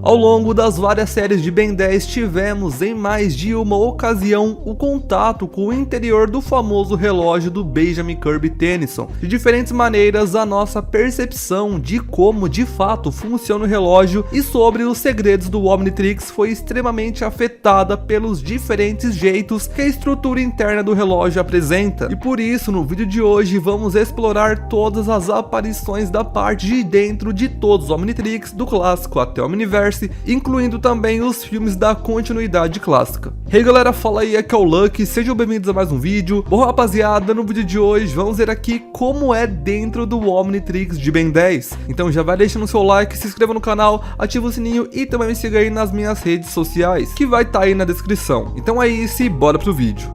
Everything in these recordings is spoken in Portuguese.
Ao longo das várias séries de Ben 10, tivemos em mais de uma ocasião o contato com o interior do famoso relógio do Benjamin Kirby Tennyson. De diferentes maneiras, a nossa percepção de como de fato funciona o relógio e sobre os segredos do Omnitrix foi extremamente afetada pelos diferentes jeitos que a estrutura interna do relógio apresenta. E por isso, no vídeo de hoje, vamos explorar todas as aparições da parte de dentro de todos os Omnitrix, do clássico até o Omniverse, incluindo também os filmes da continuidade clássica. Hey galera, fala aí, aqui é o Lucky, sejam bem-vindos a mais um vídeo. Bom rapaziada, no vídeo de hoje vamos ver aqui como é dentro do Omnitrix de Ben 10. Então já vai deixando o seu like, se inscreva no canal, ativa o sininho e também me siga aí nas minhas redes sociais, que vai estar aí na descrição. Então é isso e bora pro vídeo.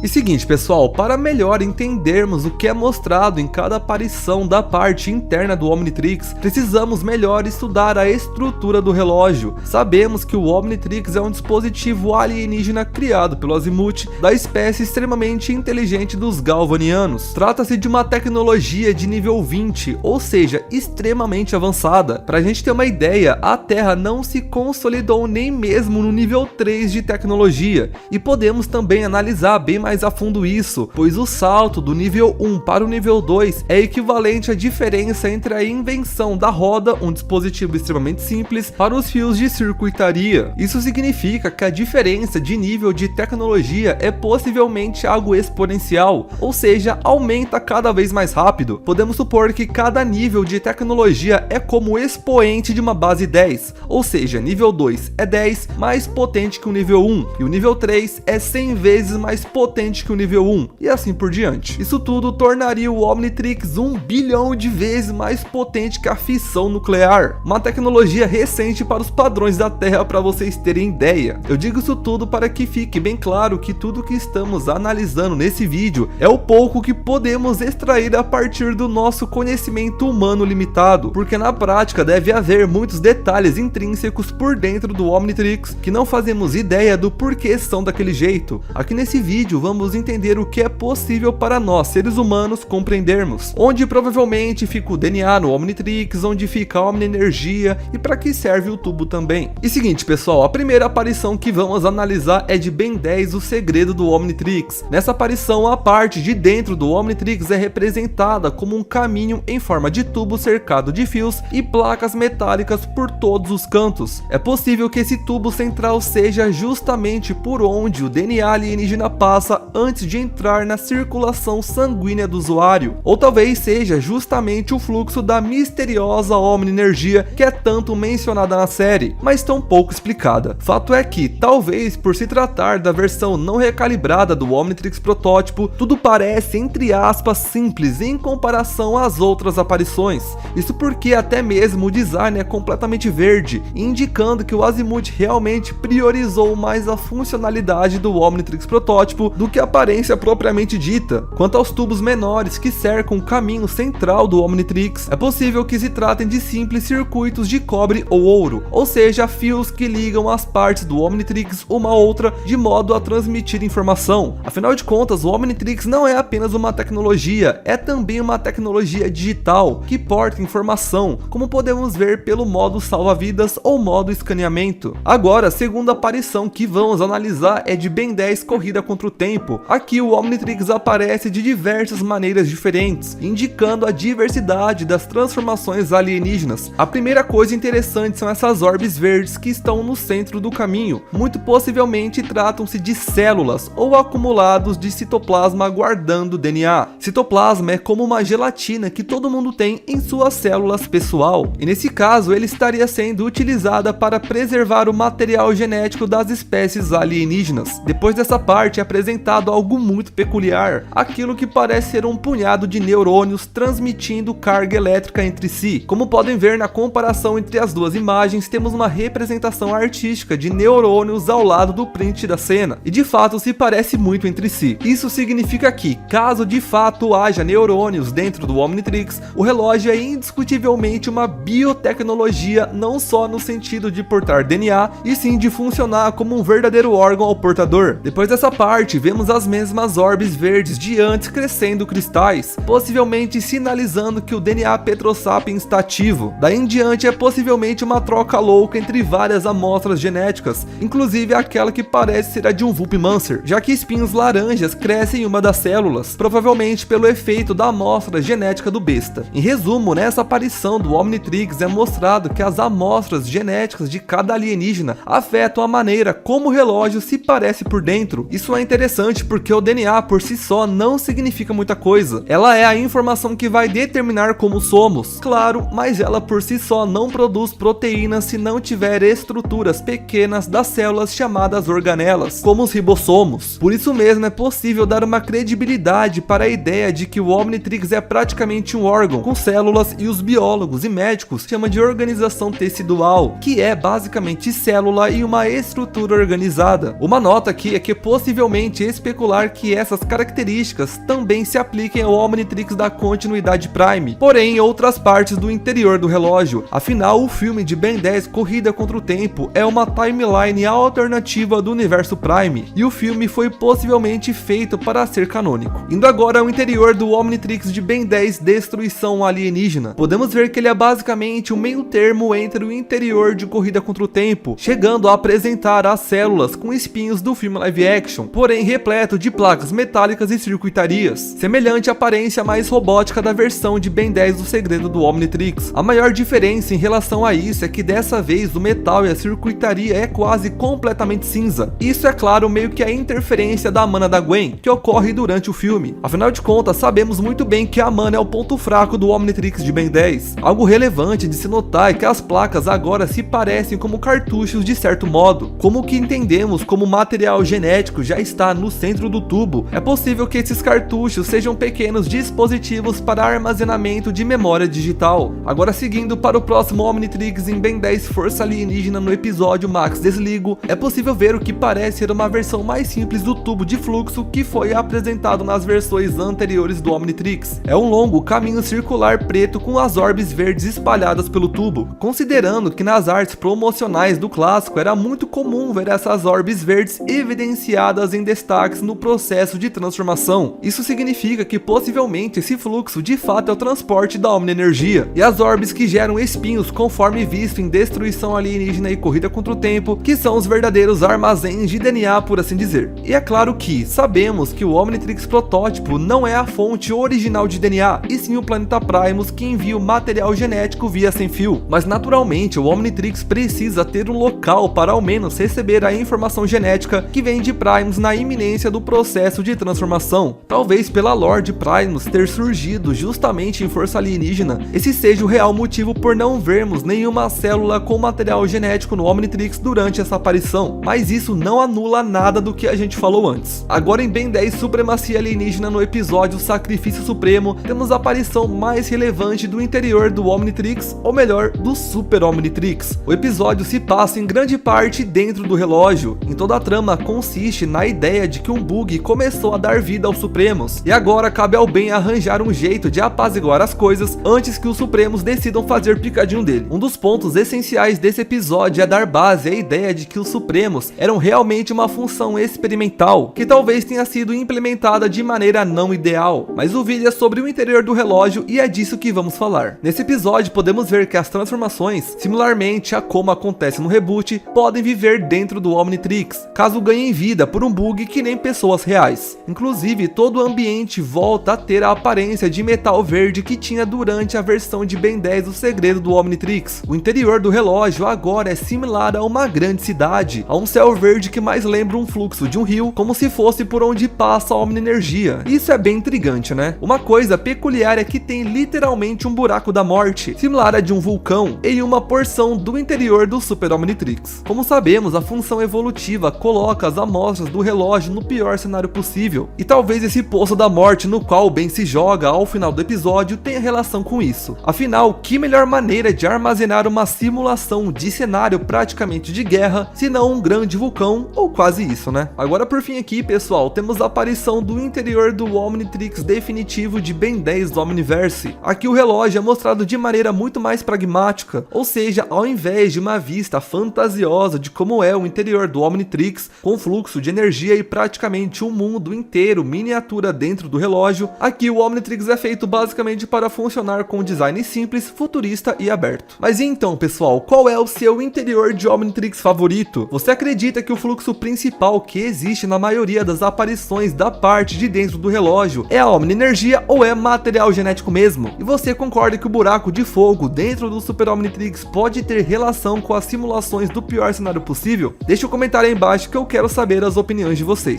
E seguinte pessoal, para melhor entendermos o que é mostrado em cada aparição da parte interna do Omnitrix, precisamos melhor estudar a estrutura do relógio. Sabemos que o Omnitrix é um dispositivo alienígena criado pelo Azimuth, da espécie extremamente inteligente dos Galvanianos. Trata-se de uma tecnologia de nível 20, ou seja, extremamente avançada. Para a gente ter uma ideia, a Terra não se consolidou nem mesmo no nível 3 de tecnologia, e podemos também analisar bem mais a fundo isso, pois o salto do nível 1 para o nível 2 é equivalente à diferença entre a invenção da roda, um dispositivo extremamente simples, para os fios de circuitaria. Isso significa que a diferença de nível de tecnologia é possivelmente algo exponencial, ou seja, aumenta cada vez mais rápido. Podemos supor que cada nível de tecnologia é como o expoente de uma base 10, ou seja, nível 2 é 10 mais potente que o nível 1, e o nível 3 é 100 vezes mais potente que o nível 1, e assim por diante. Isso tudo tornaria o Omnitrix 1 bilhão de vezes mais potente que a fissão nuclear, uma tecnologia recente para os padrões da Terra, para vocês terem ideia. Eu digo isso tudo para que fique bem claro que tudo que estamos analisando nesse vídeo é o pouco que podemos extrair a partir do nosso conhecimento humano limitado, porque na prática deve haver muitos detalhes intrínsecos por dentro do Omnitrix que não fazemos ideia do porquê são daquele jeito. Aqui nesse vídeo vamos entender o que é possível para nós, seres humanos, compreendermos. Onde provavelmente fica o DNA no Omnitrix, onde fica a Omnienergia e para que serve o tubo também. E seguinte pessoal, a primeira aparição que vamos analisar é de Ben 10, o segredo do Omnitrix. Nessa aparição, a parte de dentro do Omnitrix é representada como um caminho em forma de tubo cercado de fios e placas metálicas por todos os cantos. É possível que esse tubo central seja justamente por onde o DNA alienígena passa antes de entrar na circulação sanguínea do usuário, ou talvez seja justamente o fluxo da misteriosa Omnienergia que é tanto mencionada na série, mas tão pouco explicada. Fato é que, talvez por se tratar da versão não recalibrada do Omnitrix protótipo, tudo parece entre aspas simples em comparação às outras aparições. Isso porque até mesmo o design é completamente verde, indicando que o Azimuth realmente priorizou mais a funcionalidade do Omnitrix protótipo do que a aparência propriamente dita. Quanto aos tubos menores que cercam o caminho central do Omnitrix, é possível que se tratem de simples circuitos de cobre ou ouro, ou seja, fios que ligam as partes do Omnitrix uma a outra de modo a transmitir informação. Afinal de contas, o Omnitrix não é apenas uma tecnologia, é também uma tecnologia digital que porta informação, como podemos ver pelo modo salva-vidas ou modo escaneamento. Agora, a segunda aparição que vamos analisar é de Ben 10 Corrida contra o Tempo. Aqui o Omnitrix aparece de diversas maneiras diferentes, indicando a diversidade das transformações alienígenas. A primeira coisa interessante são essas orbes verdes que estão no centro do caminho. Muito possivelmente tratam-se de células ou acumulados de citoplasma guardando DNA. Citoplasma é como uma gelatina que todo mundo tem em suas células pessoal, e nesse caso ele estaria sendo utilizada para preservar o material genético das espécies alienígenas. Depois dessa parte é apresentado algo muito peculiar, aquilo que parece ser um punhado de neurônios transmitindo carga elétrica entre si. Como podem ver na comparação entre as duas imagens, temos uma representação artística de neurônios ao lado do print da cena, e de fato se parece muito entre si. Isso significa que, caso de fato haja neurônios dentro do Omnitrix, o relógio é indiscutivelmente uma biotecnologia, não só no sentido de portar DNA, e sim de funcionar como um verdadeiro órgão ao portador. Depois dessa parte, vemos as mesmas orbes verdes de antes crescendo cristais, possivelmente sinalizando que o DNA Petrosapiens está ativo. Daí em diante é possivelmente uma troca louca entre várias amostras genéticas, inclusive aquela que parece ser a de um Vulpmancer, já que espinhos laranjas crescem em uma das células, provavelmente pelo efeito da amostra genética do besta. Em resumo, nessa aparição do Omnitrix é mostrado que as amostras genéticas de cada alienígena afetam a maneira como o relógio se parece por dentro. Isso é interessante porque o DNA por si só não significa muita coisa. Ela é a informação que vai determinar como somos, claro, mas ela por si só não produz proteínas se não tiver estruturas pequenas das células chamadas organelas, como os ribossomos. Por isso mesmo é possível dar uma credibilidade para a ideia de que o Omnitrix é praticamente um órgão com células, e os biólogos e médicos chamam de organização tecidual, que é basicamente célula e uma estrutura organizada. Uma nota aqui é que possivelmente especular que essas características também se apliquem ao Omnitrix da continuidade Prime, porém em outras partes do interior do relógio. Afinal, o filme de Ben 10 Corrida contra o Tempo é uma timeline alternativa do universo Prime, e o filme foi possivelmente feito para ser canônico. Indo agora ao interior do Omnitrix de Ben 10 Destruição Alienígena, podemos ver que ele é basicamente um meio termo entre o interior de Corrida contra o Tempo, chegando a apresentar as células com espinhos do filme live action, porém repleto de placas metálicas e circuitarias, semelhante à aparência mais robótica da versão de Ben 10 O Segredo do Omnitrix. A maior diferença em relação a isso é que dessa vez o metal e a circuitaria é quase completamente cinza. Isso é claro meio que a interferência da mana da Gwen, que ocorre durante o filme. Afinal de contas, sabemos muito bem que a mana é o ponto fraco do Omnitrix de Ben 10. Algo relevante de se notar é que as placas agora se parecem como cartuchos de certo modo. Como o que entendemos como material genético já está no centro do tubo, é possível que esses cartuchos sejam pequenos dispositivos para armazenamento de memória digital. Agora seguindo para o próximo Omnitrix em Ben 10 Força Alienígena no episódio Max Desligo, é possível ver o que parece ser uma versão mais simples do tubo de fluxo que foi apresentado nas versões anteriores do Omnitrix. É um longo caminho circular preto com as orbes verdes espalhadas pelo tubo, considerando que nas artes promocionais do clássico era muito comum ver essas orbes verdes evidenciadas em destaques no processo de transformação. Isso significa que possivelmente esse fluxo de fato é o transporte da Omni-energia, e as orbes que geram espinhos conforme visto em Destruição Alienígena e Corrida contra o Tempo, que são os verdadeiros armazéns de DNA, por assim dizer. E é claro que sabemos que o Omnitrix protótipo não é a fonte original de DNA, e sim o planeta Primus que envia o material genético via sem fio, mas naturalmente o Omnitrix precisa ter um local para ao menos receber a informação genética que vem de Primus na iminência do processo de transformação. Talvez pela lore de Primus ter surgido justamente em Força Alienígena, esse seja o real motivo por não vermos nenhuma célula com material genético no Omnitrix durante essa aparição, mas isso não anula nada do que a gente falou antes. Agora em Ben 10 Supremacia Alienígena no episódio Sacrifício Supremo, temos a aparição mais relevante do interior do Omnitrix, ou melhor, do Super Omnitrix. O episódio se passa em grande parte dentro do relógio, em toda a trama consiste na ideia de que um bug começou a dar vida aos Supremos, e agora cabe ao Ben arranjar um jeito de apaziguar as coisas antes que os Supremos decidam fazer picadinho dele. Um dos pontos essenciais desse episódio é dar base à ideia de que os Supremos eram realmente uma função experimental, que talvez tenha sido implementada de maneira não ideal, mas o vídeo é sobre o interior do relógio e é disso que vamos falar. Nesse episódio podemos ver que as transformações, similarmente a como acontece no reboot, podem viver dentro do Omnitrix, caso ganhem vida por um bug que nem pessoas reais. Inclusive, todo o ambiente volta a ter a aparência de metal verde que tinha durante a versão de Ben 10 O Segredo do Omnitrix. O interior do relógio agora é similar a uma grande cidade, a um céu verde que mais lembra um fluxo de um rio, como se fosse por onde passa a Omni-energia. Isso é bem intrigante, né? Uma coisa peculiar é que tem literalmente um buraco da morte, similar a de um vulcão, em uma porção do interior do Super Omnitrix. Como sabemos, a função evolutiva coloca as amostras do relógio no pior cenário possível, e talvez esse poço da morte no qual o Ben se joga ao final do episódio tenha relação com isso. Afinal, que melhor maneira de armazenar uma simulação de cenário praticamente de guerra, se não um grande vulcão, ou quase isso, né? Agora por fim aqui, pessoal, temos a aparição do interior do Omnitrix definitivo de Ben 10 do Omniverse. Aqui o relógio é mostrado de maneira muito mais pragmática, ou seja, ao invés de uma vista fantasiosa de como é o interior do Omnitrix, com fluxo de energia e praticamente um mundo inteiro miniatura dentro do relógio, aqui o Omnitrix é feito basicamente para funcionar com um design simples, futurista e aberto. Mas e então, pessoal, qual é o seu interior de Omnitrix favorito? Você acredita que o fluxo principal que existe na maioria das aparições da parte de dentro do relógio é a Omni-Energia ou é material genético mesmo? E você concorda que o buraco de fogo dentro do Super Omnitrix pode ter relação com as simulações do pior cenário possível? Deixa um comentário aí embaixo que eu quero saber as opiniões de vocês.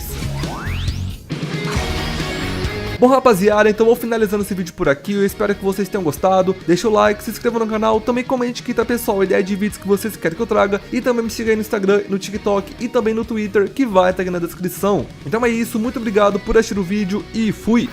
Bom, rapaziada, então vou finalizando esse vídeo por aqui, eu espero que vocês tenham gostado, deixa o like, se inscreva no canal, também comente aqui, tá pessoal, a ideia de vídeos que vocês querem que eu traga, e também me siga aí no Instagram, no TikTok e também no Twitter, que vai estar aqui na descrição. Então é isso, muito obrigado por assistir o vídeo e fui!